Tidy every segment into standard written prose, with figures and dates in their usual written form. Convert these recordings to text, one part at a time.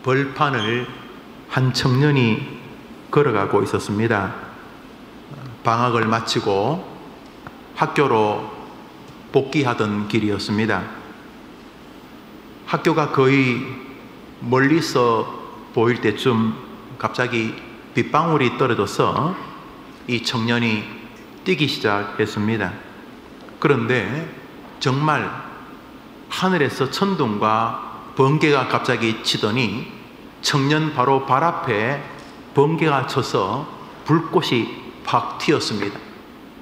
벌판을 한 청년이 걸어가고 있었습니다. 방학을 마치고 학교로 복귀하던 길이었습니다. 학교가 거의 멀리서 보일 때쯤 갑자기 빗방울이 떨어져서 이 청년이 뛰기 시작했습니다. 그런데 정말 하늘에서 천둥과 번개가 갑자기 치더니 청년 바로 발 앞에 번개가 쳐서 불꽃이 팍 튀었습니다.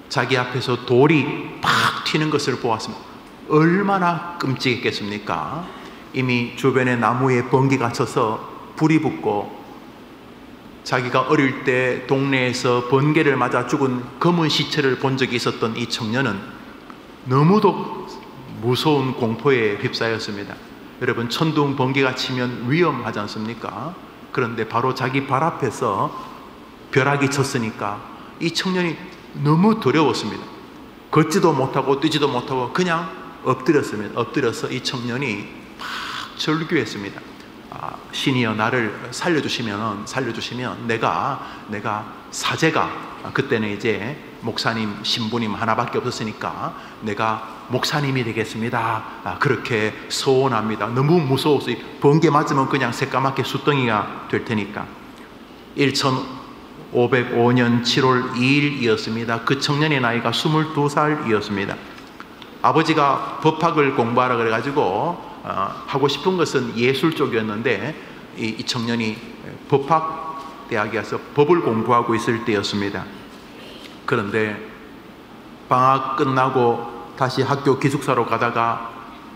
자기 앞에서 돌이 팍 튀는 것을 보았습니다. 얼마나 끔찍했겠습니까? 이미 주변에 나무에 번개가 쳐서 불이 붙고, 자기가 어릴 때 동네에서 번개를 맞아 죽은 검은 시체를 본 적이 있었던 이 청년은 너무도 무서운 공포에 휩싸였습니다. 여러분, 천둥 번개가 치면 위험하지 않습니까? 그런데 바로 자기 발 앞에서 벼락이 쳤으니까 이 청년이 너무 두려웠습니다. 걷지도 못하고 뛰지도 못하고 그냥 엎드렸습니다. 엎드려서 이 청년이 막 절규했습니다. 신이여, 나를 살려주시면 내가 사제가, 그때는 이제 목사님 신부님 하나밖에 없었으니까 내가 목사님이 되겠습니다. 그렇게 소원합니다. 너무 무서워서 번개 맞으면 그냥 새까맣게 수덩이가 될 테니까. 1505년 7월 2일이었습니다. 그 청년의 나이가 22살이었습니다. 아버지가 법학을 공부하라 그래가지고 하고 싶은 것은 예술 쪽이었는데 이 청년이 법학대학에 가서 법을 공부하고 있을 때였습니다. 그런데 방학 끝나고 다시 학교 기숙사로 가다가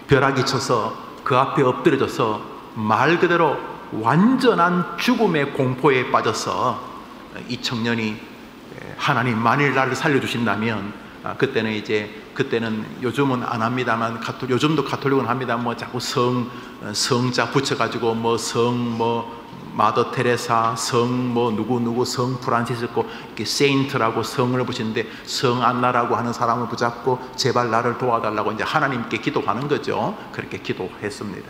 벼락이 쳐서 그 앞에 엎드려져서 말 그대로 완전한 죽음의 공포에 빠져서 이 청년이 하나님, 만일 나를 살려주신다면, 그때는 요즘은 안 합니다만 요즘도 가톨릭은 합니다. 뭐 자꾸 성자 붙여가지고 마더 테레사, 누구 성 프란시스코, 이렇게 세인트라고 성을 붙이는데 성 안나라고 하는 사람을 붙잡고 제발 나를 도와달라고 이제 하나님께 기도하는 거죠. 그렇게 기도했습니다.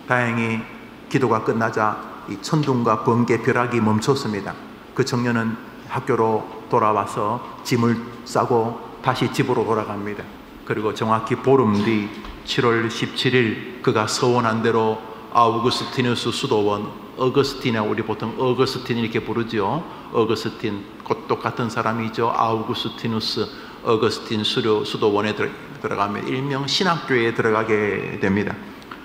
다행히 기도가 끝나자 이 천둥과 번개, 벼락이 멈췄습니다. 그 청년은 학교로 돌아와서 짐을 싸고 다시 집으로 돌아갑니다. 그리고 정확히 보름 뒤 7월 17일 그가 서원한 대로 아우구스티누스 수도원, 어거스틴이나 우리 보통 어거스틴 이렇게 부르죠. 어거스틴, 곧 똑같은 사람이죠. 아우구스티누스 어거스틴 수도원에 들어가며 일명 신학교에 들어가게 됩니다.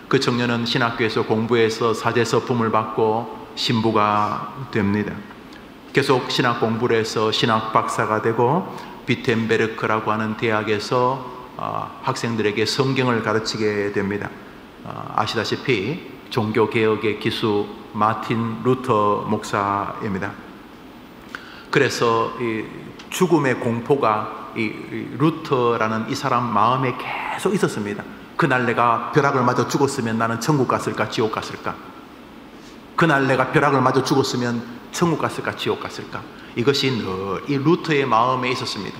그 청년은 신학교에서 공부해서 사제서품을 받고 신부가 됩니다. 계속 신학 공부를 해서 신학 박사가 되고 비텐베르크라고 하는 대학에서 학생들에게 성경을 가르치게 됩니다. 아시다시피 종교개혁의 기수 마틴 루터 목사입니다. 그래서 이 죽음의 공포가 이 루터라는 이 사람 마음에 계속 있었습니다. 그날 내가 벼락을 맞아 죽었으면 나는 천국 갔을까 지옥 갔을까? 그날 내가 벼락을 맞아 죽었으면 천국 갔을까 지옥 갔을까? 이것이 늘 이 루터의 마음에 있었습니다.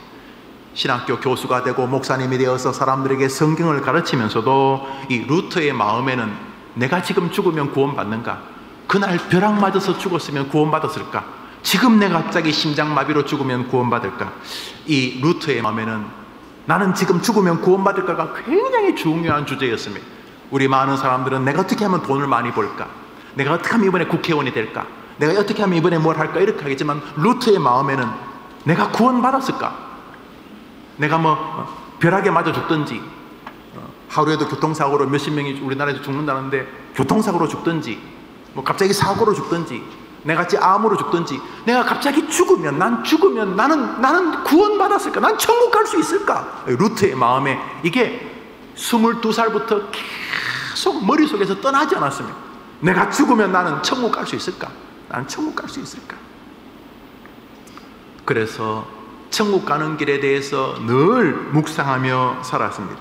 신학교 교수가 되고 목사님이 되어서 사람들에게 성경을 가르치면서도 이 루터의 마음에는 내가 지금 죽으면 구원받는가? 그날 벼락 맞아서 죽었으면 구원받았을까? 지금 내가 갑자기 심장마비로 죽으면 구원받을까? 이 루터의 마음에는 나는 지금 죽으면 구원받을까가 굉장히 중요한 주제였습니다. 우리 많은 사람들은 내가 어떻게 하면 돈을 많이 벌까? 내가 어떻게 하면 이번에 국회의원이 될까? 내가 어떻게 하면 이번에 뭘 할까? 이렇게 하겠지만 루터의 마음에는 내가 구원받았을까? 내가 벼락에 맞아 죽든지, 하루에도 교통사고로 몇십 명이 우리나라에서 죽는다는데 교통사고로 죽든지, 갑자기 사고로 죽든지, 내같이 암으로 죽든지, 내가 갑자기 죽으면 나는 구원받았을까? 난 천국 갈 수 있을까? 루터의 마음에 이게 22살부터 계속 머릿속에서 떠나지 않았습니다. 내가 죽으면 나는 천국 갈 수 있을까? 나는 천국 갈 수 있을까? 그래서 천국 가는 길에 대해서 늘 묵상하며 살았습니다.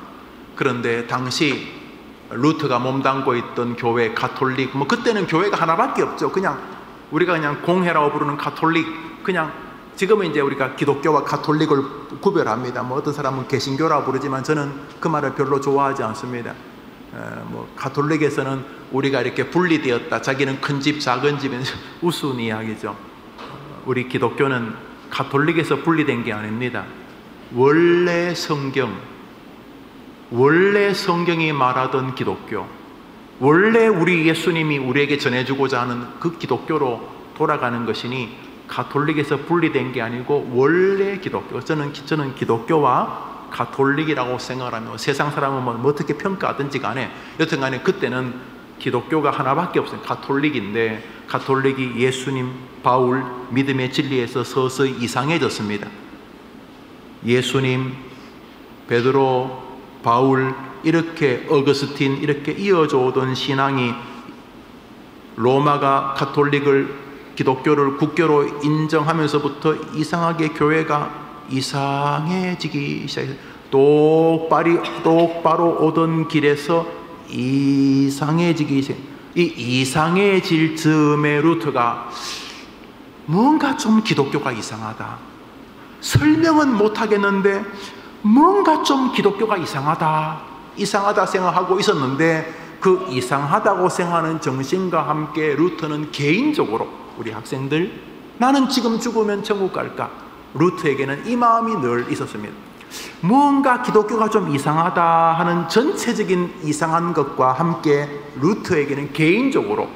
그런데 당시 루터가 몸담고 있던 교회 가톨릭, 그때는 교회가 하나밖에 없죠. 우리가 그냥 공회라고 부르는 가톨릭, 지금은 이제 우리가 기독교와 가톨릭을 구별합니다. 어떤 사람은 개신교라고 부르지만 저는 그 말을 별로 좋아하지 않습니다. 가톨릭에서는 우리가 이렇게 분리되었다, 자기는 큰 집 작은 집은 우스운 이야기죠. 우리 기독교는 가톨릭에서 분리된 게 아닙니다. 원래 성경이 말하던 기독교, 원래 우리 예수님이 우리에게 전해주고자 하는 그 기독교로 돌아가는 것이니 가톨릭에서 분리된 게 아니고 원래 기독교. 저는 기독교와 가톨릭이라고 생각을 하면, 세상 사람은 뭐 어떻게 평가하든지 간에 여튼 간에 그때는 기독교가 하나밖에 없어요. 가톨릭인데, 가톨릭이 예수님, 바울, 믿음의 진리에서 서서히 이상해졌습니다. 예수님, 베드로, 바울, 이렇게 어거스틴, 이렇게 이어져 오던 신앙이 로마가 기독교를 국교로 인정하면서부터 이상하게 교회가 이상해지기 시작했어요. 똑바로 오던 길에서 이상해지기 시작했어요. 이 이상해질 즈음의 루트가 뭔가 좀 기독교가 이상하다, 설명은 못하겠는데 뭔가 좀 기독교가 이상하다 생각하고 있었는데, 그 이상하다고 생각하는 정신과 함께 루트는 개인적으로, 우리 학생들, 나는 지금 죽으면 천국 갈까? 루트에게는 이 마음이 늘 있었습니다. 무언가 기독교가 좀 이상하다 하는 전체적인 이상한 것과 함께 루트에게는 개인적으로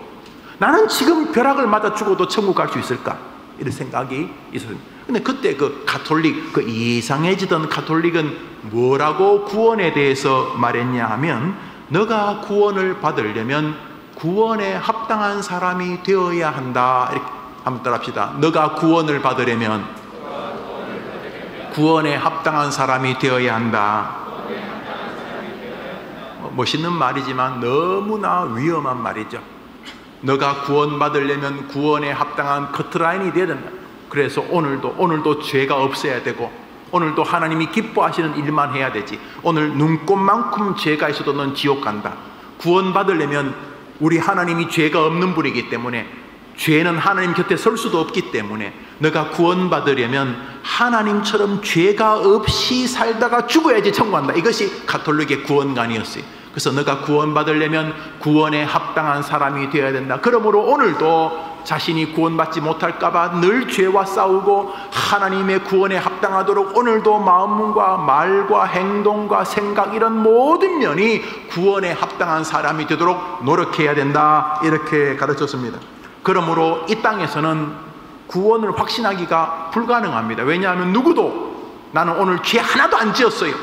나는 지금 벼락을 맞아 죽어도 천국 갈 수 있을까? 이런 생각이 있었습니다. 근데 그때 그 가톨릭, 그 이상해지던 가톨릭은 뭐라고 구원에 대해서 말했냐 하면, 너가 구원을 받으려면 구원에 합당한 사람이 되어야 한다. 이렇게 한번 따라합시다. 너가 구원을 받으려면 구원에 합당한 사람이 되어야 한다. 멋있는 말이지만 너무나 위험한 말이죠. 너가 구원받으려면 구원에 합당한 커트라인이 되어야 된다. 그래서 오늘도 죄가 없어야 되고, 오늘도 하나님이 기뻐하시는 일만 해야 되지. 오늘 눈곱만큼 죄가 있어도 넌 지옥 간다. 구원받으려면 우리 하나님이 죄가 없는 분이기 때문에, 죄는 하나님 곁에 설 수도 없기 때문에, 너가 구원받으려면 하나님처럼 죄가 없이 살다가 죽어야지 천국 간다. 이것이 가톨릭의 구원관이었어요. 그래서 너가 구원받으려면 구원에 합당한 사람이 되어야 된다. 그러므로 오늘도 자신이 구원받지 못할까봐 늘 죄와 싸우고, 하나님의 구원에 합당하도록 오늘도 마음과 말과 행동과 생각, 이런 모든 면이 구원에 합당한 사람이 되도록 노력해야 된다. 이렇게 가르쳤습니다. 그러므로 이 땅에서는 구원을 확신하기가 불가능합니다. 왜냐하면 누구도 나는 오늘 죄 하나도 안 지었어요,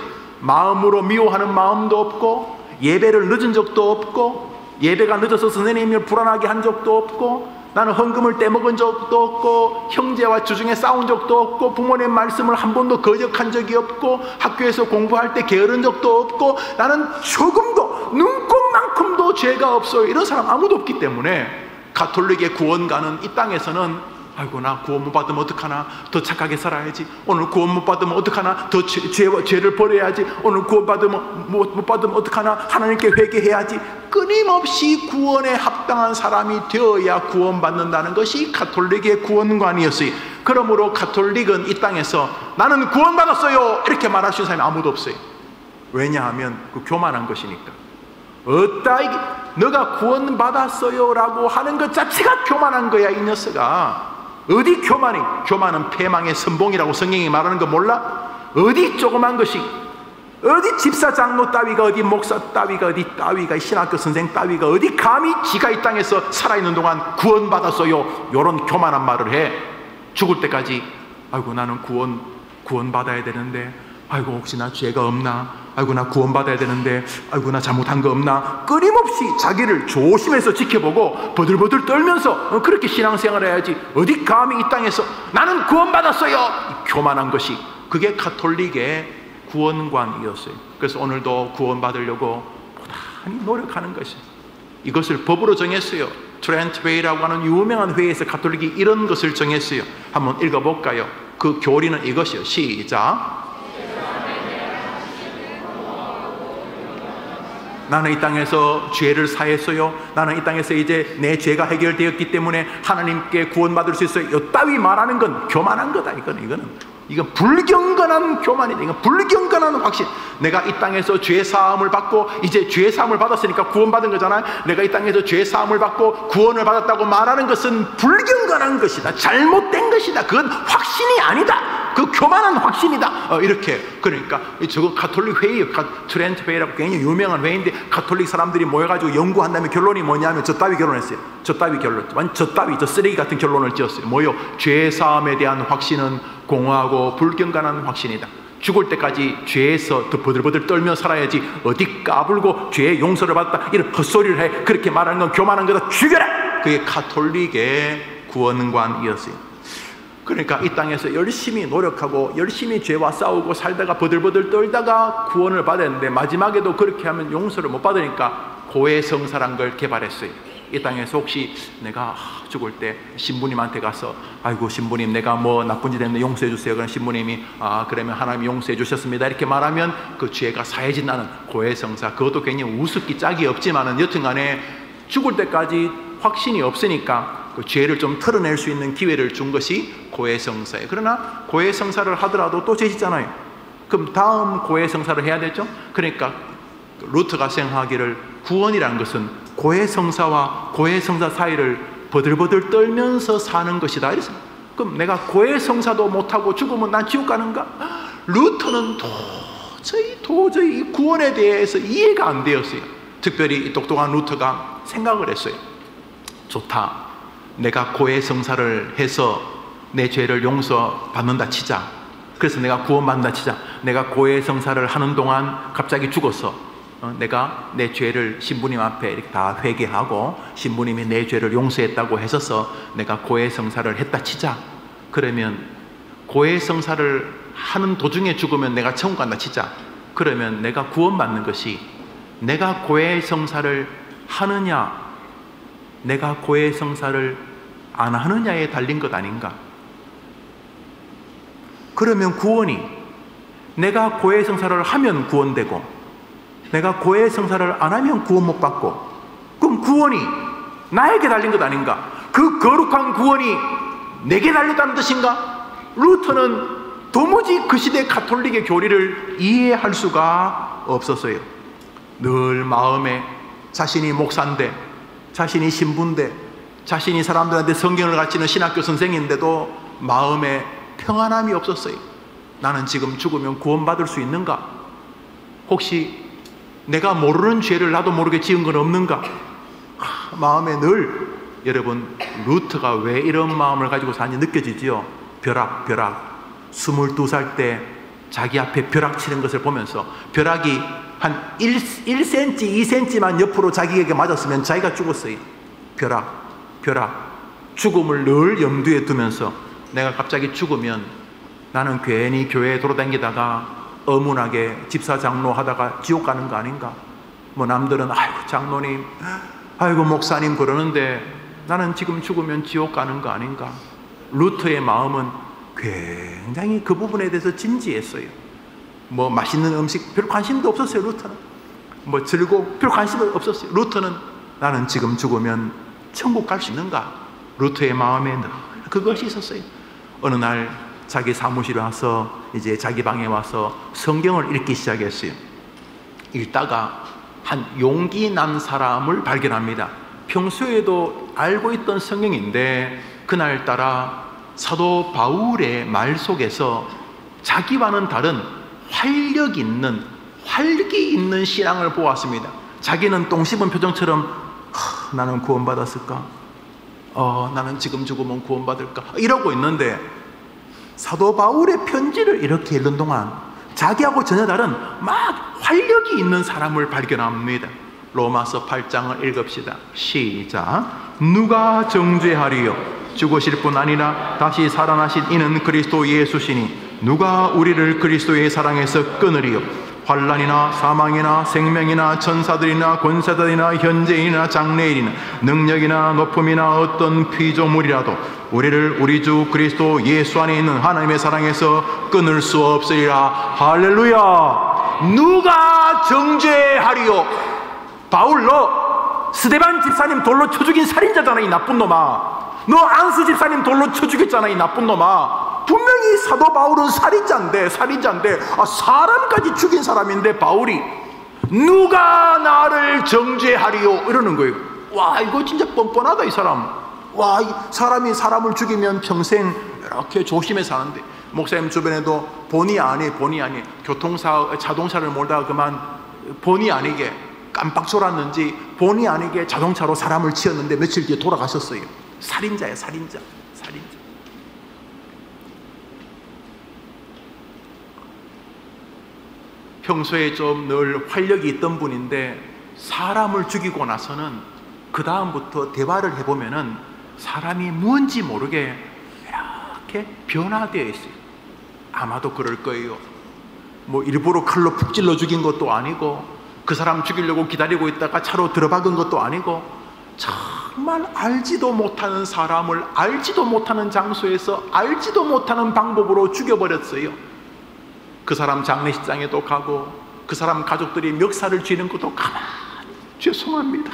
마음으로 미워하는 마음도 없고, 예배를 늦은 적도 없고, 예배가 늦어서 선생님을 불안하게 한 적도 없고, 나는 헌금을 떼먹은 적도 없고, 형제와 주중에 싸운 적도 없고, 부모님 말씀을 한 번도 거역한 적이 없고, 학교에서 공부할 때 게으른 적도 없고, 나는 조금도, 눈곱만큼도 죄가 없어요. 이런 사람 아무도 없기 때문에 가톨릭의 구원가는 이 땅에서는 아이고, 나 구원 못 받으면 어떡하나, 더 착하게 살아야지. 오늘 구원 못 받으면 어떡하나, 더 죄를 버려야지. 오늘 구원 못 받으면 어떡하나, 하나님께 회개해야지. 끊임없이 구원에 합당한 사람이 되어야 구원받는다는 것이 가톨릭의 구원관이었어요. 그러므로 가톨릭은 이 땅에서 나는 구원받았어요 이렇게 말할 수 있는 사람이 아무도 없어요. 왜냐하면 그 교만한 것이니까. 너가 구원받았어요 라고 하는 것 자체가 교만한 거야. 이 녀석아, 어디 교만이? 교만은 패망의 선봉이라고 성경이 말하는 거 몰라? 어디 조그만 것이, 어디 집사 장로 따위가, 어디 목사 따위가, 어디 따위가, 신학교 선생 따위가 어디 감히 지가 이 땅에서 살아있는 동안 구원받았어요 요런 교만한 말을 해. 죽을 때까지 아이고, 나는 구원받아야 되는데, 아이고, 혹시 나 죄가 없나, 아이고, 나 구원받아야 되는데, 아이고, 나 잘못한 거 없나, 끊임없이 자기를 조심해서 지켜보고 버들버들 떨면서 그렇게 신앙생활을 해야지. 어디 감히 이 땅에서 나는 구원받았어요, 교만한 것이, 그게 가톨릭의 구원관이었어요. 그래서 오늘도 구원받으려고 부단히 노력하는 것이, 이것을 법으로 정했어요. 트렌트 회의라고 하는 유명한 회의에서 가톨릭이 이런 것을 정했어요. 한번 읽어볼까요? 그 교리는 이것이요. 시작. 나는 이 땅에서 죄를 사했어요. 나는 이 땅에서 이제 내 죄가 해결되었기 때문에 하나님께 구원받을 수 있어요. 요 따위 말하는 건 교만한 거다. 이거는 이건 불경건한 교만이다. 이건 불경건한 확신. 내가 이 땅에서 죄 사함을 받고 이제 죄 사함을 받았으니까 구원받은 거잖아요. 내가 이 땅에서 죄 사함을 받고 구원을 받았다고 말하는 것은 불경건한 것이다. 잘못된 것이다. 그건 확신이 아니다. 그 교만한 확신이다. 이렇게. 그러니까 저거 가톨릭 회의예요. 트렌트 회의라고 굉장히 유명한 회의인데, 가톨릭 사람들이 모여가지고 연구한 다음에 결론이 뭐냐면 저 따위 결론했어요. 저 따위 결론. 저 따위, 저 쓰레기 같은 결론을 지었어요. 뭐요? 죄 사함에 대한 확신은 공허하고 불경건한 확신이다. 죽을 때까지 죄에서 더 버들버들 떨며 살아야지 어디 까불고 죄의 용서를 받았다 이런 헛소리를 해. 그렇게 말하는 건 교만한 거다. 죽여라. 그게 가톨릭의 구원관이었어요. 그러니까 이 땅에서 열심히 노력하고 열심히 죄와 싸우고 살다가 버들버들 떨다가 구원을 받았는데, 마지막에도 그렇게 하면 용서를 못 받으니까 고해성사란 걸 개발했어요. 이 땅에서 혹시 내가 죽을 때 신부님한테 가서 아이고 신부님 내가 뭐 나쁜 짓 했는데 용서해 주세요. 그럼 신부님이 그러면 하나님이 용서해 주셨습니다 이렇게 말하면 그 죄가 사해진다는 고해성사. 그것도 굉장히 우습기 짝이 없지만은 여튼간에 죽을 때까지 확신이 없으니까 그 죄를 좀 털어낼 수 있는 기회를 준 것이 고해성사예요. 그러나 고해성사를 하더라도 또 죄 짓잖아요. 그럼 다음 고해성사를 해야 되죠. 그러니까 루터가 생각하기를 구원이라는 것은 고해성사와 고해성사 사이를 버들버들 떨면서 사는 것이다 이랬어요. 그럼 내가 고해성사도 못하고 죽으면 난 지옥 가는가? 루터는 도저히 이 구원에 대해서 이해가 안 되었어요. 특별히 이 똑똑한 루터가 생각을 했어요. 좋다. 내가 고해성사를 해서 내 죄를 용서받는다 치자. 그래서 내가 구원받는다 치자. 내가 고해성사를 하는 동안 갑자기 죽었어. 내가 내 죄를 신부님 앞에 이렇게 다 회개하고 신부님이 내 죄를 용서했다고 해서 내가 고해성사를 했다 치자. 그러면 고해성사를 하는 도중에 죽으면 내가 천국 간다 치자. 그러면 내가 구원받는 것이 내가 고해성사를 하느냐 내가 고해성사를 안 하느냐에 달린 것 아닌가? 그러면 구원이 내가 고해성사를 하면 구원되고 내가 고해성사를 안 하면 구원 못 받고, 그럼 구원이 나에게 달린 것 아닌가? 그 거룩한 구원이 내게 달렸다는 뜻인가? 루터는 도무지 그 시대 가톨릭의 교리를 이해할 수가 없었어요. 늘 마음에 자신이 목사인데, 자신이 신부인데, 자신이 사람들한테 성경을 가르치는 신학교 선생인데도 마음에 평안함이 없었어요. 나는 지금 죽으면 구원받을 수 있는가? 혹시 내가 모르는 죄를 나도 모르게 지은 건 없는가? 마음에 늘, 여러분 루터가 왜 이런 마음을 가지고 사는지 느껴지지요? 벼락 22살 때 자기 앞에 벼락 치는 것을 보면서 벼락이 한 1cm, 2cm만 옆으로 자기에게 맞았으면 자기가 죽었어요. 벼락 죽음을 늘 염두에 두면서 내가 갑자기 죽으면 나는 괜히 교회에 돌아다니다가 어문하게 집사 장로 하다가 지옥 가는 거 아닌가? 뭐 남들은 아이고 장로님, 아이고 목사님 그러는데 나는 지금 죽으면 지옥 가는 거 아닌가? 루터의 마음은 굉장히 그 부분에 대해서 진지했어요. 뭐 맛있는 음식 별 관심도 없었어요. 루터는 뭐 즐거움 별 관심도 없었어요. 루터는 나는 지금 죽으면 천국 갈 수 있는가? 루터의 마음에 늘 그것이 있었어요. 어느 날 자기 사무실에 와서 이제 자기 방에 와서 성경을 읽기 시작했어요. 읽다가 한 용기 난 사람을 발견합니다. 평소에도 알고 있던 성경인데 그날따라 사도 바울의 말 속에서 자기와는 다른 활기 있는 신앙을 보았습니다. 자기는 똥 씹은 표정처럼 나는 구원받았을까? 나는 지금 죽으면 구원받을까? 이러고 있는데 사도 바울의 편지를 이렇게 읽는 동안 자기하고 전혀 다른 막 활력이 있는 사람을 발견합니다. 로마서 8장을 읽읍시다. 시작. 누가 정죄하리요? 죽으실 뿐 아니라 다시 살아나신 이는 그리스도 예수시니 누가 우리를 그리스도의 사랑에서 끊으리요? 환난이나 사망이나 생명이나 천사들이나 권세들이나 현재이나 장래일이나 능력이나 높음이나 어떤 피조물이라도 우리를 우리 주 그리스도 예수 안에 있는 하나님의 사랑에서 끊을 수 없으리라. 할렐루야. 누가 정죄하리요? 바울, 너 스데반 집사님 돌로 쳐 죽인 살인자잖아 이 나쁜 놈아. 너 안수 집사님 돌로 쳐 죽였잖아 이 나쁜 놈아. 분명히 사도 바울은 살인자인데 사람까지 죽인 사람인데 바울이 누가 나를 정죄하리요 이러는 거예요. 와, 이거 진짜 뻔뻔하다 이 사람. 와, 이 사람이 사람을 죽이면 평생 이렇게 조심해 사는데, 목사님 주변에도 본의 아니 교통사 자동차를 몰다가 그만 본의 아니게 깜빡 졸았는지 본의 아니게 자동차로 사람을 치었는데 며칠 뒤에 돌아가셨어요. 살인자예요, 살인자. 평소에 좀 늘 활력이 있던 분인데 사람을 죽이고 나서는 그 다음부터 대화를 해보면은 사람이 뭔지 모르게 이렇게 변화되어 있어요. 아마도 그럴 거예요. 뭐 일부러 칼로 푹 찔러 죽인 것도 아니고, 그 사람 죽이려고 기다리고 있다가 차로 들어박은 것도 아니고, 정말 알지도 못하는 사람을 알지도 못하는 장소에서 알지도 못하는 방법으로 죽여버렸어요. 그 사람 장례식장에도 가고, 그 사람 가족들이 멱살을 쥐는 것도 가만히 죄송합니다.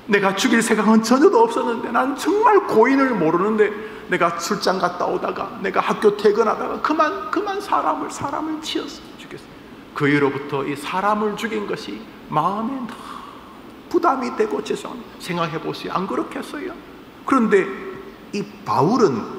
내가 죽일 생각은 전혀도 없었는데, 난 정말 고인을 모르는데 내가 출장 갔다 오다가 내가 학교 퇴근하다가 그만 사람을 치었어 죽였어. 그 이후로부터 이 사람을 죽인 것이 마음에 부담이 되고 죄송합니다. 생각해 보세요. 안 그렇겠어요? 그런데 이 바울은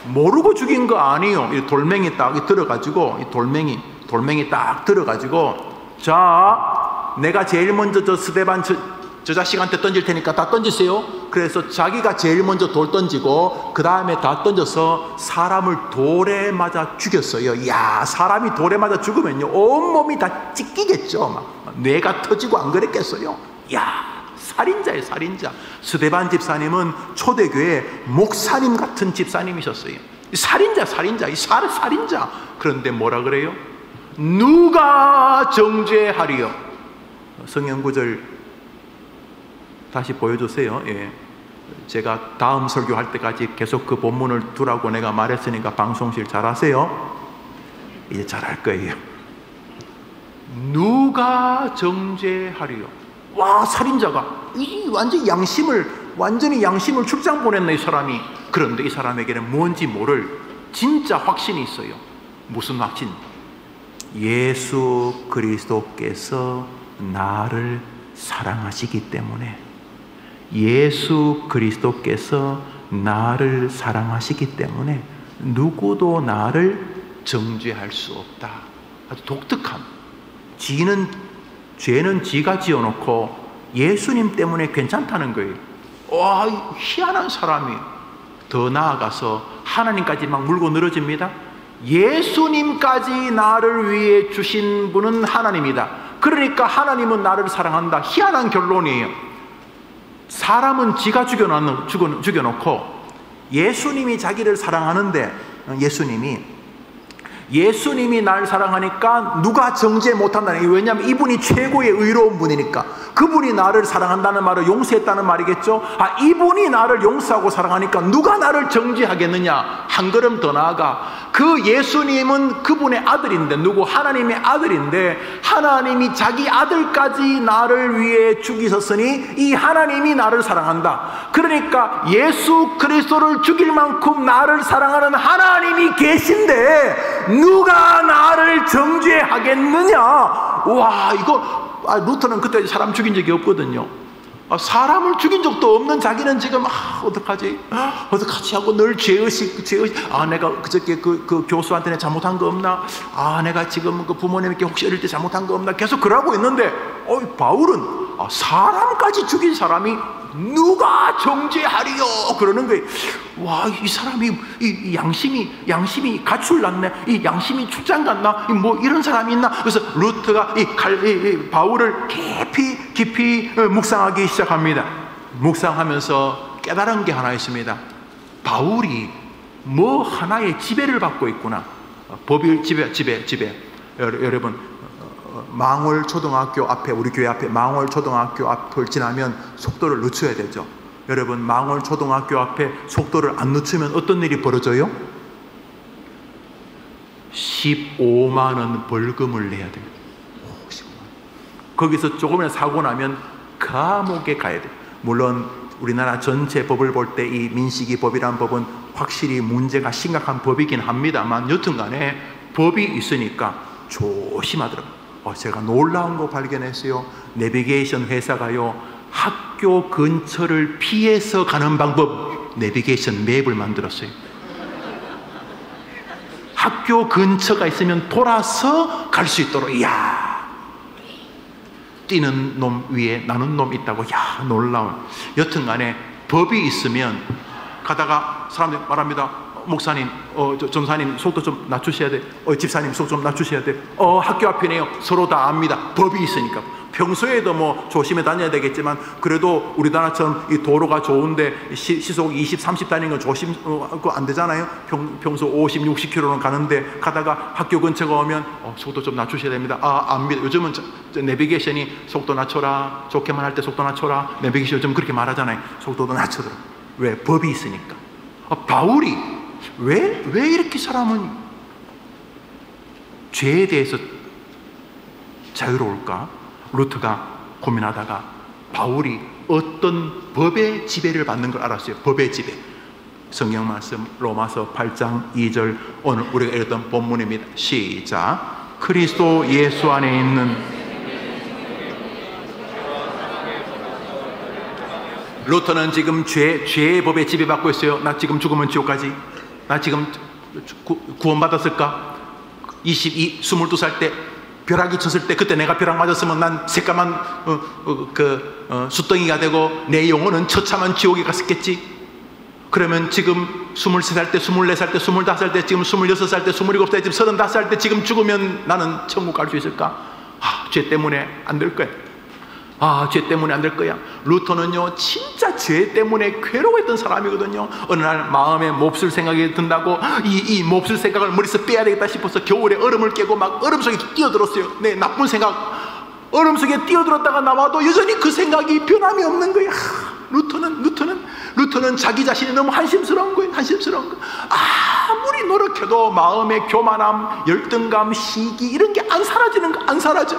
모르고 죽인 거 아니에요. 이 돌멩이 딱 들어가지고, 이 돌멩이 딱 들어가지고, 자, 내가 제일 먼저 저 스데반 저 자식한테 던질 테니까 다 던지세요. 그래서 자기가 제일 먼저 돌 던지고 그 다음에 다 던져서 사람을 돌에 맞아 죽였어요. 야, 사람이 돌에 맞아 죽으면요 온몸이 다 찢기겠죠. 막 뇌가 터지고 안 그랬겠어요? 야, 살인자예요, 살인자. 스데반 집사님은 초대교회 목사님 같은 집사님이셨어요. 살인자. 그런데 뭐라 그래요? 누가 정죄하리요? 성경 구절 다시 보여주세요. 예. 제가 다음 설교할 때까지 계속 그 본문을 두라고 내가 말했으니까 방송실 잘하세요. 이제 잘할 거예요. 누가 정죄하리요? 와, 살인자가 완전히 양심을 출장 보냈네 이 사람이. 그런데 이 사람에게는 뭔지 모를 진짜 확신이 있어요. 무슨 확신? 예수 그리스도께서 나를 사랑하시기 때문에, 예수 그리스도께서 나를 사랑하시기 때문에 누구도 나를 정죄할 수 없다. 아주 독특한, 죄는 지가 지어놓고 예수님 때문에 괜찮다는 거예요. 와, 희한한 사람이. 더 나아가서 하나님까지 막 물고 늘어집니다. 예수님까지 나를 위해 주신 분은 하나님이다. 그러니까 하나님은 나를 사랑한다. 희한한 결론이에요. 사람은 지가 죽여놓고 예수님이 자기를 사랑하는데, 예수님이 날 사랑하니까 누가 정죄 못한다는 거예요. 왜냐하면 이분이 최고의 의로운 분이니까. 그분이 나를 사랑한다는 말은 용서했다는 말이겠죠. 아, 이분이 나를 용서하고 사랑하니까 누가 나를 정죄하겠느냐. 한 걸음 더 나아가 그 예수님은 그분의 아들인데, 하나님의 아들인데, 하나님이 자기 아들까지 나를 위해 죽이셨으니 이 하나님이 나를 사랑한다. 그러니까 예수 그리스도를 죽일 만큼 나를 사랑하는 하나님이 계신데 누가 나를 정죄하겠느냐. 와, 이거 루터는 그때 사람 죽인 적이 없거든요. 사람을 죽인 적도 없는 자기는 지금 어떡하지 하고 늘 죄의식. 내가 그저께 그 교수한테 잘못한 거 없나? 내가 지금 그 부모님께 혹시 어릴 때 잘못한 거 없나? 계속 그러고 있는데 바울은 사람까지 죽인 사람이 누가 정죄하리요? 그러는 거예요. 와, 이 사람이 이 양심이 가출났네. 이 양심이 출장 갔나? 뭐 이런 사람이 있나? 그래서 루터가 바울을 깊이 묵상하기 시작합니다. 묵상하면서 깨달은 게 하나 있습니다. 바울이 뭐 하나의 지배를 받고 있구나. 법일 지배. 여러분, 망월 초등학교 앞에, 우리 교회 앞에 망월 초등학교 앞을 지나면 속도를 늦춰야 되죠. 여러분, 망월 초등학교 앞에 속도를 안 늦추면 어떤 일이 벌어져요? 15만 원 벌금을 내야 돼요. 15만 원. 거기서 조금이라도 사고 나면 감옥에 가야 돼요. 물론 우리나라 전체 법을 볼 때 이 민식이 법이라는 법은 확실히 문제가 심각한 법이긴 합니다만 여튼간에 법이 있으니까 조심하더라고요. 제가 놀라운 거 발견했어요. 내비게이션 회사가요, 학교 근처를 피해서 가는 방법 내비게이션 맵을 만들었어요. 학교 근처가 있으면 돌아서 갈 수 있도록. 이야, 뛰는 놈 위에 나는 놈 있다고. 야, 놀라운. 여튼간에 법이 있으면 가다가 사람들이 말합니다. 목사님, 전사님 속도 좀 낮추셔야 돼. 집사님 속도 좀 낮추셔야 돼. 학교 앞이네요. 서로 다 압니다. 법이 있으니까. 평소에도 뭐 조심해 다녀야 되겠지만 그래도 우리나라처럼 이 도로가 좋은데 시속 20, 30 다니는 건 조심 안 되잖아요. 평소 50, 60km는 가는데 가다가 학교 근처가 오면 속도 좀 낮추셔야 됩니다. 압니다. 요즘은 내비게이션이 속도 낮춰라, 좋게만 할 때 속도 낮춰라. 내비게이션 요즘 그렇게 말하잖아요. 속도도 낮추더라. 왜? 법이 있으니까. 바울이 왜 이렇게 사람은 죄에 대해서 자유로울까? 루트가 고민하다가 바울이 어떤 법의 지배를 받는 걸 알았어요. 법의 지배. 성경 말씀 로마서 8장 2절, 오늘 우리가 읽었던 본문입니다. 시작. 그리스도 예수 안에 있는, 루터는 지금 죄의 법에 지배받고 있어요. 나 지금 죽으면 지옥 가지? 나 지금 구원받았을까? 22살 때 벼락이 쳤을 때, 그때 내가 벼락 맞았으면 난 새까만 숫덩이가 되고 내 영혼은 처참한 지옥에 갔었겠지. 그러면 지금 23살 때, 24살 때, 25살 때, 지금 26살 때, 27살 때, 지금 35살 때 지금 죽으면 나는 천국 갈 수 있을까? 죄 때문에 안 될 거야. 죄 때문에 안 될 거야. 루터는요, 진짜 죄 때문에 괴로워했던 사람이거든요. 어느 날 마음에 몹쓸 생각이 든다고 이 몹쓸 생각을 머릿속에 빼야 되겠다 싶어서 겨울에 얼음을 깨고 막 얼음 속에 뛰어들었어요. 네, 나쁜 생각. 얼음 속에 뛰어들었다가 나와도 여전히 그 생각이 변함이 없는 거야. 루터는 자기 자신이 너무 한심스러운 거예요. 한심스러운 거. 아무리 노력해도 마음의 교만함, 열등감, 시기 이런 게 안 사라지는 거, 안 사라져.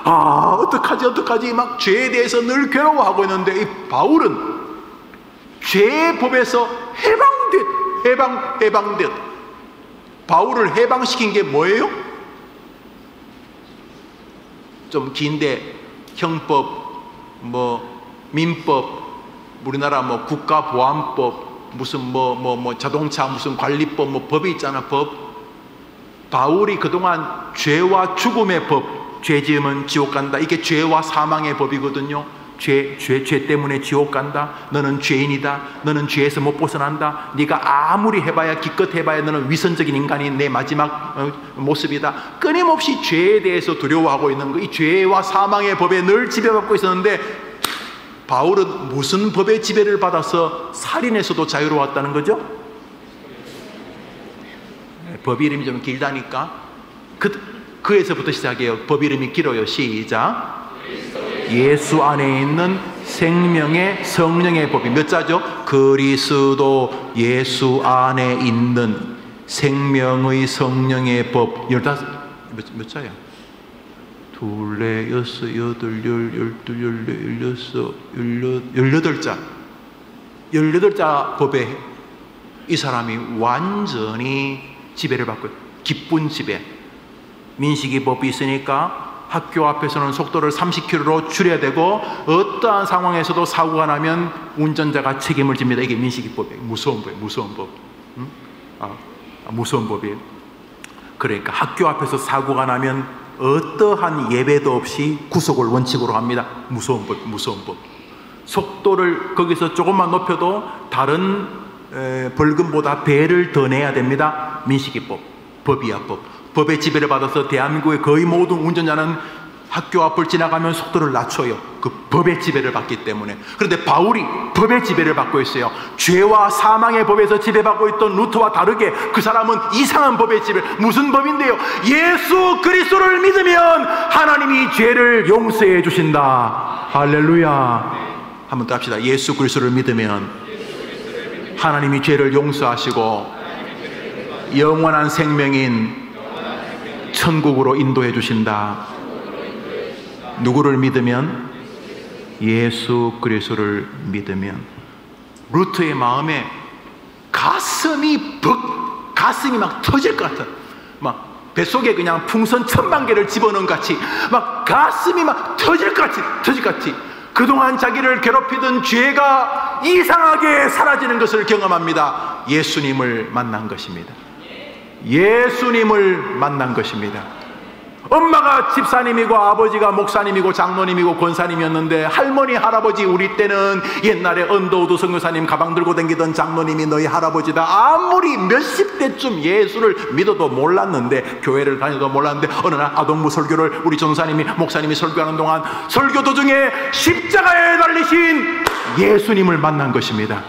어떡하지 막 죄에 대해서 늘 괴로워하고 있는데, 이 바울은 죄의 법에서 해방됐. 바울을 해방시킨 게 뭐예요? 좀 긴데 형법, 민법, 우리나라 국가보안법, 무슨 자동차 무슨 관리법, 법이 있잖아. 법. 바울이 그동안 죄와 죽음의 법, 죄 지으면 지옥 간다, 이게 죄와 사망의 법이거든요. 죄 때문에 지옥 간다. 너는 죄인이다. 너는 죄에서 못 벗어난다. 네가 아무리 해봐야, 기껏 해봐야 너는 위선적인 인간이 내 마지막 모습이다. 끊임없이 죄에 대해서 두려워하고 있는 거, 이 죄와 사망의 법에 늘 지배받고 있었는데, 바울은 무슨 법의 지배를 받아서 살인에서도 자유로웠다는 거죠? 법 이름이 좀 길다니까 그에서부터 시작해요. 법 이름이 길어요. 시작. 예수 안에 있는 생명의 성령의 법이 몇 자죠? 그리스도 예수 안에 있는 생명의 성령의 법. 15, 몇 자야? 둘, 넷, 여섯, 여덟, 열둘, 열네, 열여섯, 18자. 18자 법에 이 사람이 완전히 지배를 받고, 기쁜 지배. 민식이 법이 있으니까 학교 앞에서는 속도를 30km로 줄여야 되고, 어떠한 상황에서도 사고가 나면 운전자가 책임을 집니다. 이게 민식이 법이에요. 무서운 법이에요. 무서운 법. 무서운 법이에요. 그러니까 학교 앞에서 사고가 나면 어떠한 예배도 없이 구속을 원칙으로 합니다. 무서운 법, 무서운 법. 속도를 거기서 조금만 높여도 다른 벌금보다 배를 더 내야 됩니다. 민식이법, 법이야, 법. 법의 지배를 받아서 대한민국의 거의 모든 운전자는 학교 앞을 지나가면 속도를 낮춰요. 그 법의 지배를 받기 때문에. 그런데 바울이 법의 지배를 받고 있어요. 죄와 사망의 법에서 지배받고 있던 루터와 다르게 그 사람은 이상한 법의 지배. 무슨 법인데요? 예수 그리스도를 믿으면 하나님이 죄를 용서해 주신다. 할렐루야. 한번 더 합시다. 예수 그리스도를 믿으면 하나님이 죄를 용서하시고 영원한 생명인 천국으로 인도해 주신다. 누구를 믿으면? 예수 그리스도를 믿으면. 루터의 마음에 가슴이 막 터질 것 같은, 막 뱃속에 그냥 풍선 1000만 개를 집어넣은 같이 막 가슴이 막 터질 것 같이 그동안 자기를 괴롭히던 죄가 이상하게 사라지는 것을 경험합니다. 예수님을 만난 것입니다. 예수님을 만난 것입니다. 엄마가 집사님이고 아버지가 목사님이고 장로님이고 권사님이었는데, 할머니 할아버지, 우리 때는 옛날에 언더우드 선교사님 가방 들고 다니던 장로님이 너희 할아버지다. 아무리 몇십 대쯤 예수를 믿어도 몰랐는데, 교회를 다녀도 몰랐는데, 어느 날 아동부 설교를 우리 전사님이 목사님이 설교하는 동안 설교 도중에 십자가에 달리신 예수님을 만난 것입니다.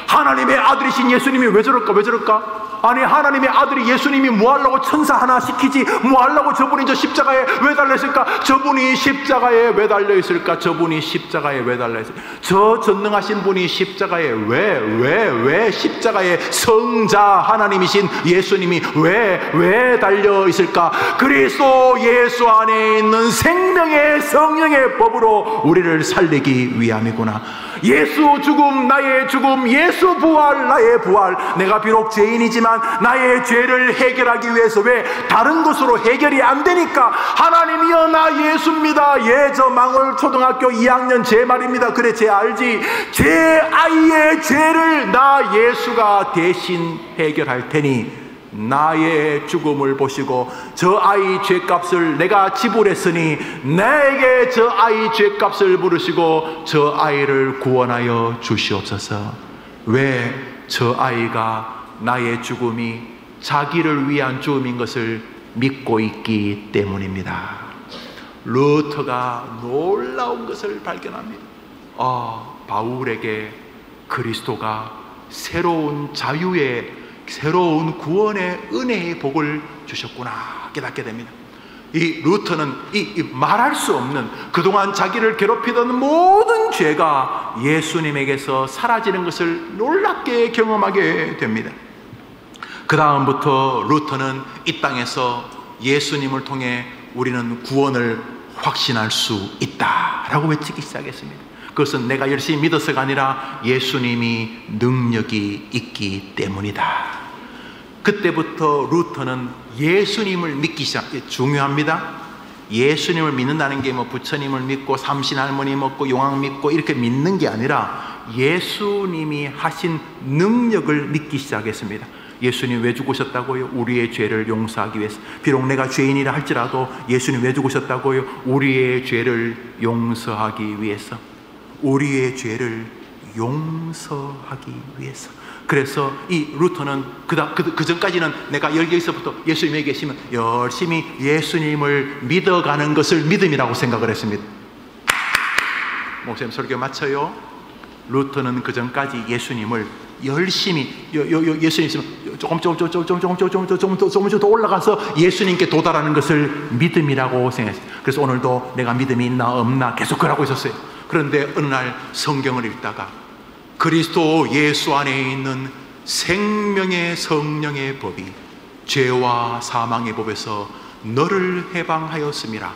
하나님의 아들이신 예수님이 왜 저럴까? 아니, 하나님의 아들이 예수님이 뭐하려고 천사 하나 시키지, 뭐하려고 저분이 저 십자가에 왜 달려있을까? 저분이 십자가에 왜 달려있을까? 저분이 십자가에 왜 달려있을까? 저 전능하신 분이 십자가에 왜 십자가에 성자 하나님이신 예수님이 왜 달려있을까? 그리스도 예수 안에 있는 생명의 성령의 법으로 우리를 살리기 위함이구나. 예수 죽음 나의 죽음, 예수 부활 나의 부활. 내가 비록 죄인이지만 나의 죄를 해결하기 위해서, 왜 다른 것으로 해결이 안 되니까, 하나님이여 나 예수입니다. 저 망월 초등학교 2학년 제 말입니다. 그래, 제 알지. 제 아이의 죄를 나 예수가 대신 해결할 테니 나의 죽음을 보시고 저 아이 죄값을 내가 지불했으니 내게 저 아이 죄값을 물으시고 저 아이를 구원하여 주시옵소서. 왜? 저 아이가 나의 죽음이 자기를 위한 죽음인 것을 믿고 있기 때문입니다. 루터가 놀라운 것을 발견합니다. 바울에게 그리스도가 새로운 자유의, 새로운 구원의 은혜의 복을 주셨구나 깨닫게 됩니다. 이 루터는 말할 수 없는, 그동안 자기를 괴롭히던 모든 죄가 예수님에게서 사라지는 것을 놀랍게 경험하게 됩니다. 그 다음부터 루터는 이 땅에서 예수님을 통해 우리는 구원을 확신할 수 있다라고 외치기 시작했습니다. 그것은 내가 열심히 믿어서가 아니라 예수님이 능력이 있기 때문이다. 그때부터 루터는 예수님을 믿기 시작해요. 중요합니다. 예수님을 믿는다는 게 뭐 부처님을 믿고 삼신 할머니 믿고 용왕 믿고 이렇게 믿는 게 아니라 예수님이 하신 능력을 믿기 시작했습니다. 예수님 왜 죽으셨다고요? 우리의 죄를 용서하기 위해서. 비록 내가 죄인이라 할지라도 예수님 왜 죽으셨다고요? 우리의 죄를 용서하기 위해서. 우리의 죄를 용서하기 위해서. 그래서 이 루터는 그 전까지는 내가 여기서부터 예수님에 계시면 열심히 예수님을 믿어가는 것을 믿음이라고 생각을 했습니다. 목사님 설교 마쳐요. 루터는 그 전까지 예수님을 열심히 예수님 있으면 조금 더 올라가서 예수님께 도달하는 것을 믿음이라고 생각했어요. 그래서 오늘도 내가 믿음이 있나 없나 계속 그러고 있었어요. 그런데 어느 날 성경을 읽다가 그리스도 예수 안에 있는 생명의 성령의 법이 죄와 사망의 법에서 너를 해방하였음이라.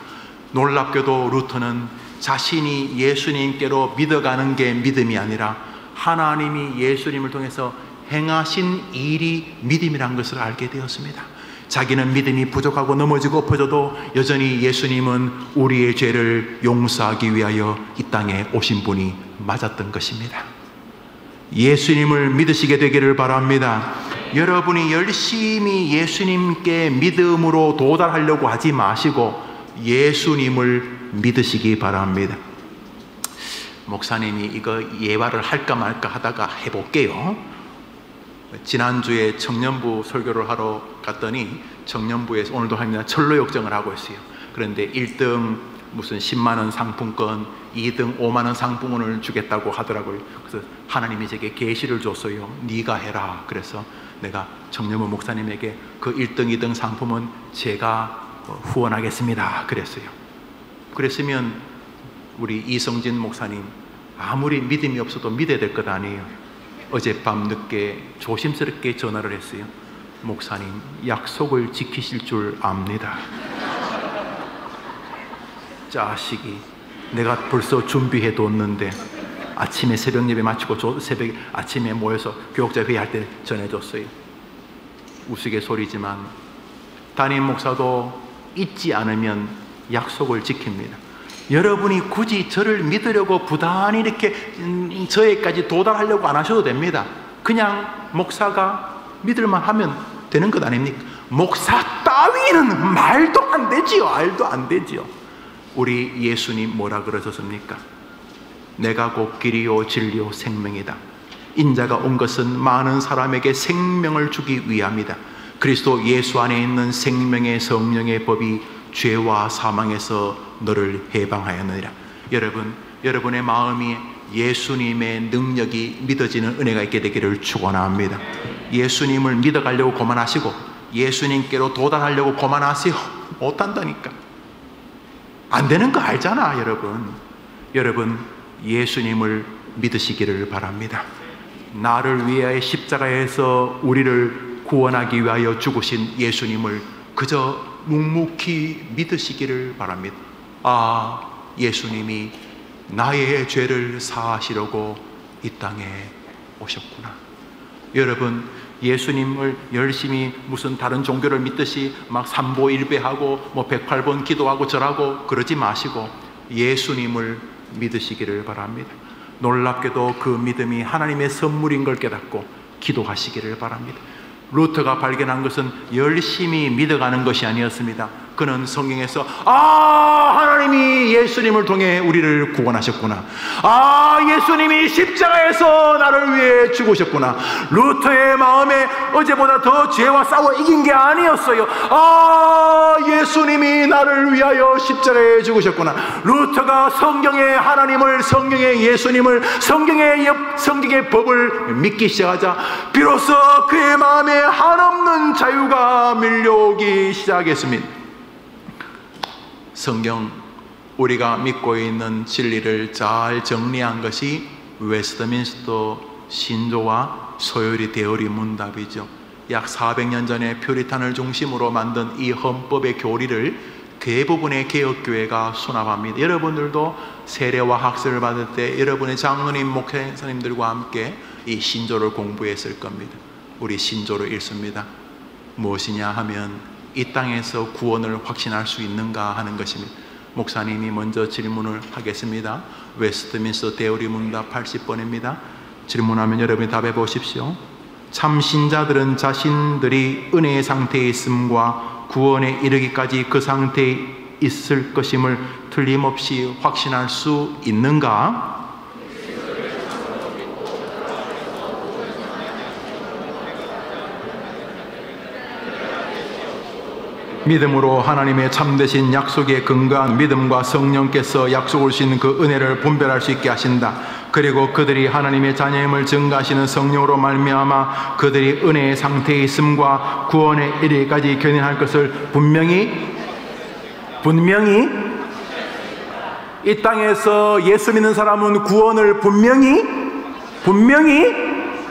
놀랍게도 루터는 자신이 예수님께로 믿어가는 게 믿음이 아니라 하나님이 예수님을 통해서 행하신 일이 믿음이란 것을 알게 되었습니다. 자기는 믿음이 부족하고 넘어지고 엎어져도 여전히 예수님은 우리의 죄를 용서하기 위하여 이 땅에 오신 분이 맞았던 것입니다. 예수님을 믿으시게 되기를 바랍니다. 여러분이 열심히 예수님께 믿음으로 도달하려고 하지 마시고 예수님을 믿으시기 바랍니다. 목사님이 이거 예화를 할까 말까 하다가 해볼게요. 지난주에 청년부 설교를 하러 갔더니 청년부에서 오늘도 합니다. 철로 역정을 하고 있어요. 그런데 1등 무슨 10만 원 상품권, 2등 5만 원 상품권을 주겠다고 하더라고요. 그래서 하나님이 제게 계시를 줬어요. 네가 해라. 그래서 내가 청년부 목사님에게 그 1등, 2등 상품은 제가 후원하겠습니다. 그랬어요. 그랬으면 우리 이성진 목사님 아무리 믿음이 없어도 믿어야 될 것 아니에요. 어젯밤 늦게 조심스럽게 전화를 했어요. 목사님, 약속을 지키실 줄 압니다. 자식이, 내가 벌써 준비해 뒀는데 아침에 새벽 예배 마치고 새벽 아침에 모여서 교역자 회의할 때 전해줬어요. 우스갯소리지만 담임 목사도 잊지 않으면 약속을 지킵니다. 여러분이 굳이 저를 믿으려고 부단히 이렇게 저에까지 도달하려고 안 하셔도 됩니다. 그냥 목사가 믿을만 하면 되는 것 아닙니까? 목사 따위는 말도 안 되지요. 말도 안 되지요. 우리 예수님 뭐라 그러셨습니까? 내가 곧 길이요 진리요 생명이다. 인자가 온 것은 많은 사람에게 생명을 주기 위함이다. 그리스도 예수 안에 있는 생명의 성령의 법이 죄와 사망에서 너를 해방하였느니라. 여러분의 마음이 예수님의 능력이 믿어지는 은혜가 있게 되기를 축원합니다. 예수님을 믿어가려고 고만하시고 예수님께로 도달하려고 고만하세요. 못한다니까. 안 되는 거 알잖아. 여러분 예수님을 믿으시기를 바랍니다. 나를 위하여 십자가에서 우리를 구원하기 위하여 죽으신 예수님을 그저 묵묵히 믿으시기를 바랍니다. 아, 예수님이 나의 죄를 사하시려고 이 땅에 오셨구나. 여러분, 예수님을 열심히 무슨 다른 종교를 믿듯이 막 삼보일배하고 뭐 108번 기도하고 절하고 그러지 마시고 예수님을 믿으시기를 바랍니다. 놀랍게도 그 믿음이 하나님의 선물인 걸 깨닫고 기도하시기를 바랍니다. 루터가 발견한 것은 열심히 믿어가는 것이 아니었습니다. 그는 성경에서 하나님이 예수님을 통해 우리를 구원하셨구나. 예수님이 십자가에서 나를 위해 죽으셨구나. 루터의 마음에 어제보다 더 죄와 싸워 이긴 게 아니었어요. 예수님이 나를 위하여 십자가에 죽으셨구나. 루터가 성경의 하나님을, 성경의 예수님을, 성경의 법을 믿기 시작하자 비로소 그의 마음에 한없는 자유가 밀려오기 시작했습니다. 성경, 우리가 믿고 있는 진리를 잘 정리한 것이 웨스트민스터 신조와 소요리 대어리 문답이죠. 약 400년 전에 퓨리탄을 중심으로 만든 이 헌법의 교리를 대부분의 개혁교회가 수납합니다. 여러분들도 세례와 학설을 받을 때 여러분의 장로님, 목사님들과 함께 이 신조를 공부했을 겁니다. 우리 신조를 읽습니다. 무엇이냐 하면 이 땅에서 구원을 확신할 수 있는가 하는 것입니다. 목사님이 먼저 질문을 하겠습니다. 웨스트민스터 대어리 문답 80번입니다. 질문하면 여러분이 답해 보십시오. 참 신자들은 자신들이 은혜의 상태에 있음과 구원에 이르기까지 그 상태에 있을 것임을 틀림없이 확신할 수 있는가? 믿음으로 하나님의 참되신 약속에 근거한 믿음과 성령께서 약속을 주신 그 은혜를 분별할 수 있게 하신다. 그리고 그들이 하나님의 자녀임을 증거하시는 성령으로 말미암아 그들이 은혜의 상태에 있음과 구원에 이르기까지 견인할 것을 분명히 이 땅에서 예수 믿는 사람은 구원을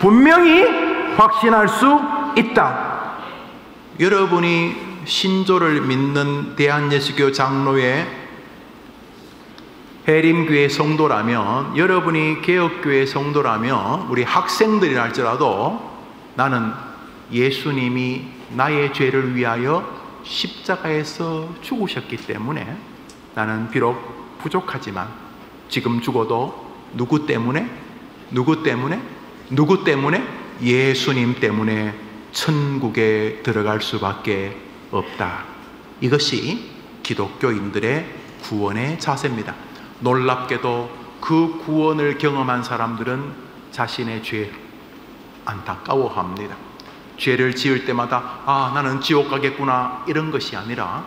분명히 확신할 수 있다. 여러분이 신조를 믿는 대한예수교 장로의 해림교회 성도라면, 여러분이 개혁교회 성도라면, 우리 학생들이라 할지라도 나는 예수님이 나의 죄를 위하여 십자가에서 죽으셨기 때문에 나는 비록 부족하지만 지금 죽어도 누구 때문에? 예수님 때문에 천국에 들어갈 수밖에 없다. 이것이 기독교인들의 구원의 자세입니다. 놀랍게도 그 구원을 경험한 사람들은 자신의 죄 안타까워합니다. 죄를 지을 때마다 나는 지옥 가겠구나 이런 것이 아니라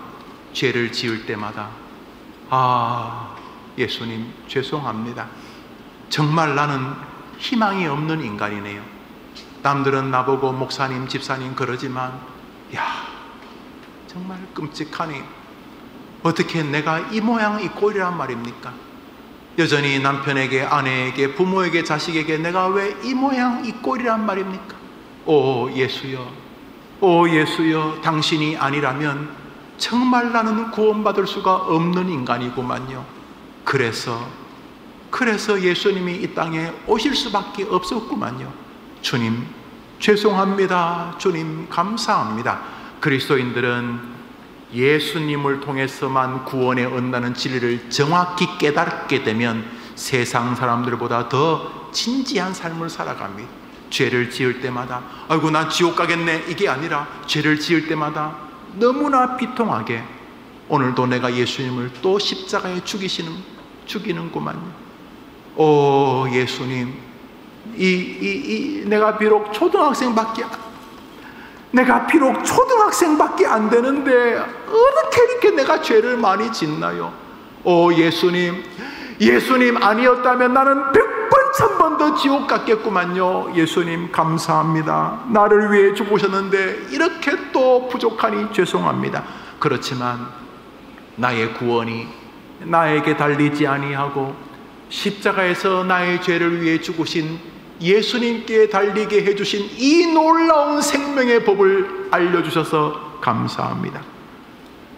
죄를 지을 때마다 예수님 죄송합니다. 정말 나는 희망이 없는 인간이네요. 남들은 나보고 목사님, 집사님 그러지만 정말 끔찍하니 어떻게 내가 이 모양 이 꼴이란 말입니까? 여전히 남편에게, 아내에게, 부모에게, 자식에게 내가 왜 이 모양 이 꼴이란 말입니까? 오 예수여, 당신이 아니라면 정말 나는 구원받을 수가 없는 인간이구만요. 그래서 그래서 예수님이 이 땅에 오실 수밖에 없었구만요. 주님 죄송합니다. 주님 감사합니다. 그리스도인들은 예수님을 통해서만 구원에 얻는다는 진리를 정확히 깨닫게 되면 세상 사람들보다 더 진지한 삶을 살아갑니다. 죄를 지을 때마다 아이고 난 지옥 가겠네 이게 아니라 죄를 지을 때마다 너무나 비통하게 오늘도 내가 예수님을 또 십자가에 죽이는구만요. 오 예수님, 내가 비록 초등학생밖에 안 되는데 어떻게 이렇게 내가 죄를 많이 짓나요? 오 예수님, 예수님 아니었다면 나는 100번 1000번 더 지옥 갔겠구만요. 예수님 감사합니다. 나를 위해 죽으셨는데 이렇게 또 부족하니 죄송합니다. 그렇지만 나의 구원이 나에게 달리지 아니하고 십자가에서 나의 죄를 위해 죽으신 예수님께 달리게 해주신 이 놀라운 생명의 법을 알려주셔서 감사합니다.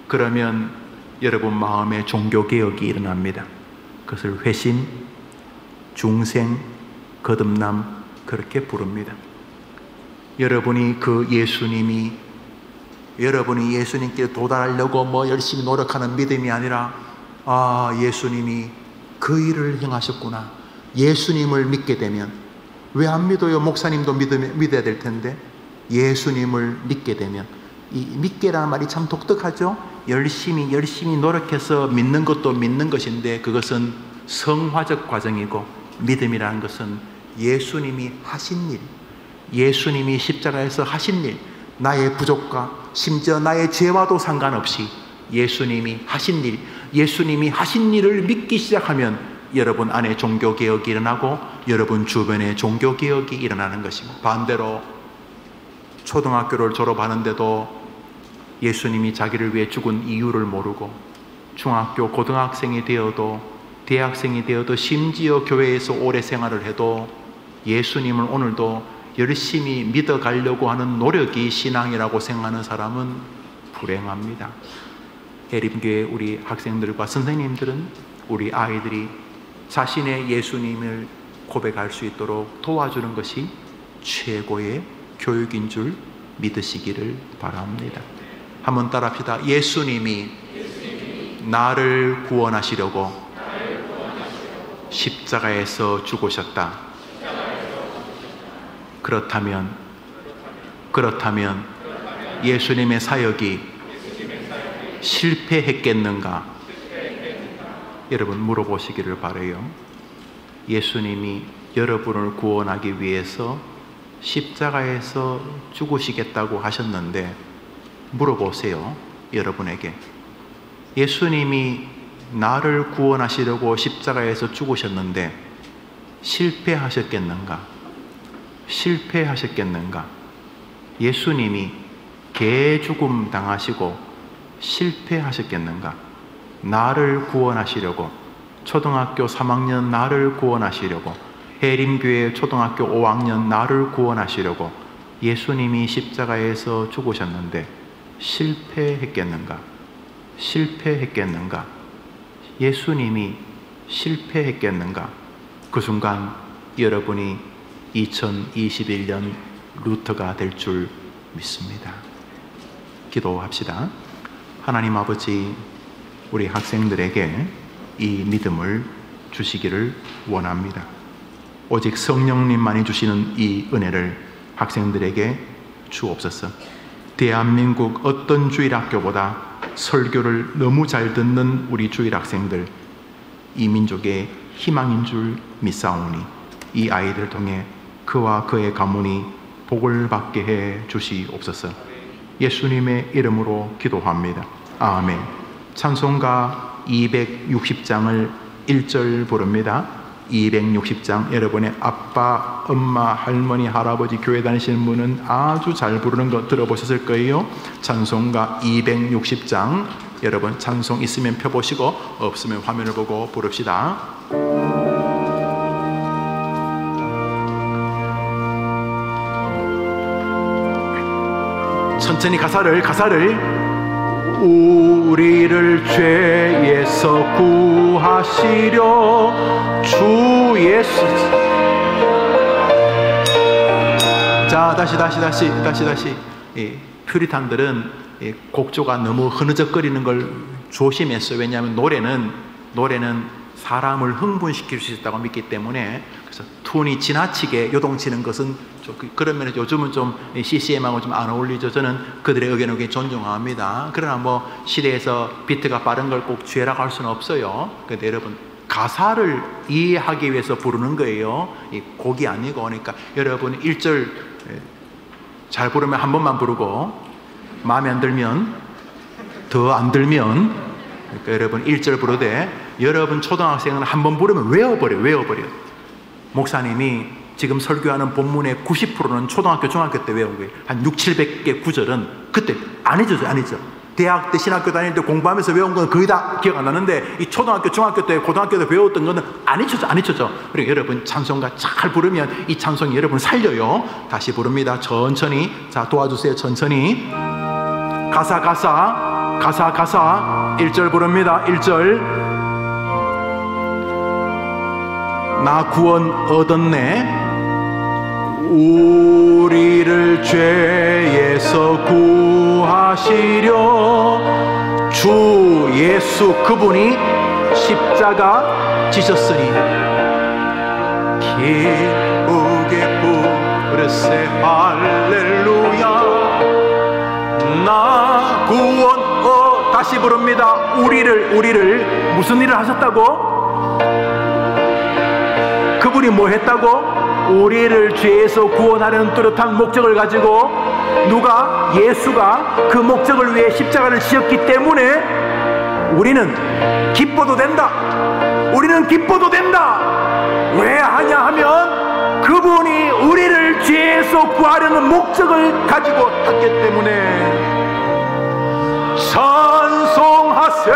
그러면 여러분 마음에 종교개혁이 일어납니다. 그것을 회심, 중생, 거듭남 그렇게 부릅니다. 여러분이 예수님께 도달하려고 열심히 노력하는 믿음이 아니라 예수님이 그 일을 행하셨구나. 예수님을 믿게 되면 왜 안 믿어요? 목사님도 믿어야 될 텐데 예수님을 믿게 되면 이 믿게라는 말이 참 독특하죠. 열심히 노력해서 믿는 것도 믿는 것인데 그것은 성화적 과정이고 믿음이라는 것은 예수님이 하신 일, 예수님이 십자가에서 하신 일, 나의 부족과 심지어 나의 죄와도 상관없이 예수님이 하신 일, 예수님이 하신 일을 믿기 시작하면 여러분 안에 종교개혁이 일어나고 여러분 주변에 종교개혁이 일어나는 것입니다. 반대로 초등학교를 졸업하는데도 예수님이 자기를 위해 죽은 이유를 모르고 중학교, 고등학생이 되어도 대학생이 되어도 심지어 교회에서 오래 생활을 해도 예수님을 오늘도 열심히 믿어가려고 하는 노력이 신앙이라고 생각하는 사람은 불행합니다. 해림교회 우리 학생들과 선생님들은 우리 아이들이 자신의 예수님을 고백할 수 있도록 도와주는 것이 최고의 교육인 줄 믿으시기를 바랍니다. 한번 따라합시다. 예수님이 나를 구원하시려고 십자가에서 죽으셨다. 그렇다면 예수님의 사역이 실패했겠는가? 여러분 물어보시기를 바라요. 예수님이 여러분을 구원하기 위해서 십자가에서 죽으시겠다고 하셨는데 물어보세요. 여러분에게 예수님이 나를 구원하시려고 십자가에서 죽으셨는데 실패하셨겠는가? 예수님이 개죽음 당하시고 실패하셨겠는가? 나를 구원하시려고, 초등학교 3학년 나를 구원하시려고, 해림교회 초등학교 5학년 나를 구원하시려고 예수님이 십자가에서 죽으셨는데 실패했겠는가? 예수님이 실패했겠는가? 그 순간 여러분이 2021년 루터가 될 줄 믿습니다. 기도합시다. 하나님 아버지, 우리 학생들에게 이 믿음을 주시기를 원합니다. 오직 성령님만이 주시는 이 은혜를 학생들에게 주옵소서. 대한민국 어떤 주일학교보다 설교를 너무 잘 듣는 우리 주일학생들, 이 민족의 희망인 줄 믿사오니 이 아이들을 통해 그와 그의 가문이 복을 받게 해 주시옵소서. 예수님의 이름으로 기도합니다. 아멘. 찬송가 260장을 1절 부릅니다. 260장, 여러분의 아빠, 엄마, 할머니, 할아버지 교회 다니시는 분은 아주 잘 부르는 거 들어보셨을 거예요. 찬송가 260장, 여러분 찬송 있으면 펴보시고 없으면 화면을 보고 부릅시다. 천천히 가사를 우리를 죄에서 구하시려 주 예수. 자, 다시. 퓨리탄들은 곡조가 너무 흐느적거리는 걸 조심했어요. 왜냐하면 노래는 사람을 흥분시킬 수 있다고 믿기 때문에. 그래서 톤이 지나치게 요동치는 것은 그런 면에서 요즘은 좀 CCM하고 좀 안 어울리죠. 저는 그들의 의견을 굉장히 존중합니다. 그러나 뭐 시대에서 비트가 빠른 걸 꼭 죄라고 할 수는 없어요. 그런데 여러분, 가사를 이해하기 위해서 부르는 거예요. 이 곡이 아니고. 그러니까 여러분 1절 잘 부르면 한 번만 부르고, 마음에 안 들면, 더 안 들면, 그러니까 여러분 1절 부르되, 여러분 초등학생은 한 번 부르면 외워버려. 목사님이 지금 설교하는 본문의 90%는 초등학교, 중학교 때 외운 거예요. 한 600~700개 구절은 그때 안 잊죠. 대학 때, 신학교 다닐 때 공부하면서 외운 건 거의 다 기억 안 나는데, 이 초등학교, 중학교 때, 고등학교 때 배웠던 거는 안 잊혀져. 그러니까 여러분 찬송가 잘 부르면 이 찬송이 여러분 살려요. 다시 부릅니다. 천천히. 자, 도와주세요. 천천히. 가사 1절 부릅니다. 1절. 나 구원 얻었네. 우리를 죄에서 구하시려 주 예수, 그분이 십자가 지셨으니 기쁘게 부르세 할렐루야. 나 구원 다시 부릅니다. 우리를 무슨 일을 하셨다고? 그분이 뭐 했다고? 우리를 죄에서 구원하려는 뚜렷한 목적을 가지고, 예수가 그 목적을 위해 십자가를 지었기 때문에 우리는 기뻐도 된다. 왜 하냐 하면 그분이 우리를 죄에서 구하려는 목적을 가지고 했기 때문에. 찬송하세,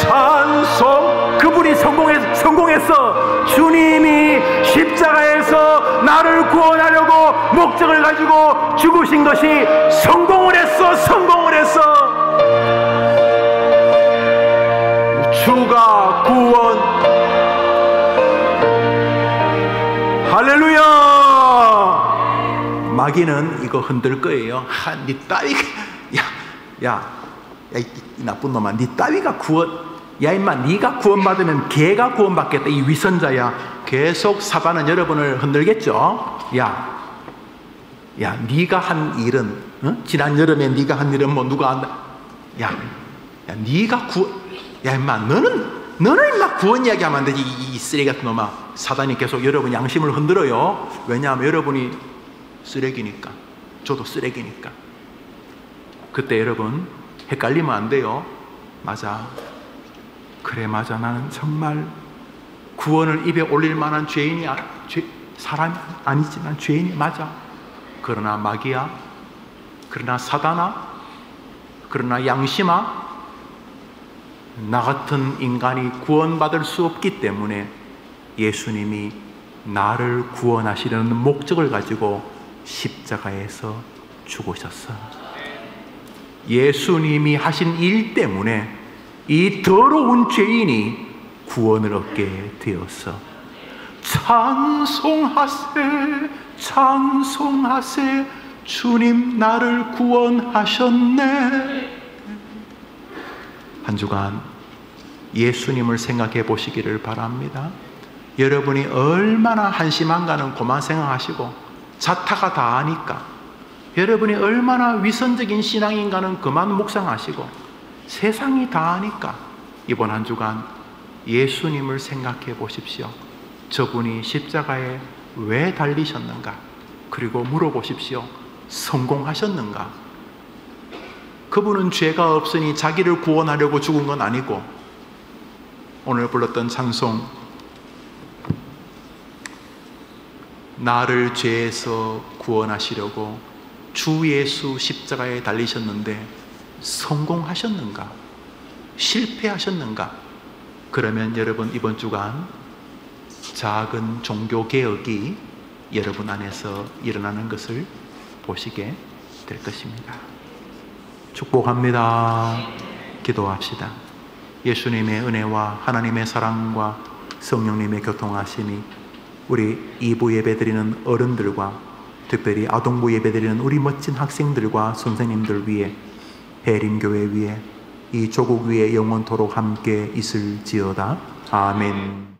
찬송. 그분이 성공했어. 주님이 십자가에서 나를 구원하려고 목적을 가지고 죽으신 것이 성공을 했어. 주가 구원. 할렐루야. 마귀는 이거 흔들 거예요. 네 따위가, 야, 이 나쁜 놈아, 네 따위가 구원. 야 임마, 네가 구원받으면 걔가 구원받겠다. 이 위선자야. 계속 사단은 여러분을 흔들겠죠. 야, 네가 한 일은, 지난 여름에 네가 한 일은 뭐 누가 한다. 야, 네가 야 임마, 너는 임마 구원 이야기하면 안 되지. 이 쓰레기 같은 놈아. 사단이 계속 여러분 양심을 흔들어요. 왜냐하면 여러분이 쓰레기니까. 저도 쓰레기니까. 그때 여러분 헷갈리면 안 돼요. 맞아. 그래, 맞아. 나는 정말 구원을 입에 올릴 만한 사람이 아니지. 난 죄인이 맞아. 그러나 마귀야, 그러나 사단아, 그러나 양심아, 나 같은 인간이 구원받을 수 없기 때문에 예수님이 나를 구원하시려는 목적을 가지고 십자가에서 죽으셨어. 예수님이 하신 일 때문에 이 더러운 죄인이 구원을 얻게 되었어. 찬송하세, 주님 나를 구원하셨네. 한 주간 예수님을 생각해 보시기를 바랍니다. 여러분이 얼마나 한심한가는 그만 생각하시고, 자타가 다 아니까 여러분이 얼마나 위선적인 신앙인가는 그만 묵상하시고, 세상이 다 아니까 이번 한 주간 예수님을 생각해 보십시오. 저분이 십자가에 왜 달리셨는가? 그리고 물어보십시오. 성공하셨는가? 그분은 죄가 없으니 자기를 구원하려고 죽은 건 아니고, 오늘 불렀던 찬송, 나를 죄에서 구원하시려고 주 예수 십자가에 달리셨는데 성공하셨는가? 실패하셨는가? 그러면 여러분 이번 주간 작은 종교 개혁이 여러분 안에서 일어나는 것을 보시게 될 것입니다. 축복합니다. 기도합시다. 예수님의 은혜와 하나님의 사랑과 성령님의 교통하심이 우리 2부 예배드리는 어른들과 특별히 아동부 예배드리는 우리 멋진 학생들과 선생님들 위에, 해림교회 위에, 이 조국 위에 영원토록 함께 있을지어다. 아멘.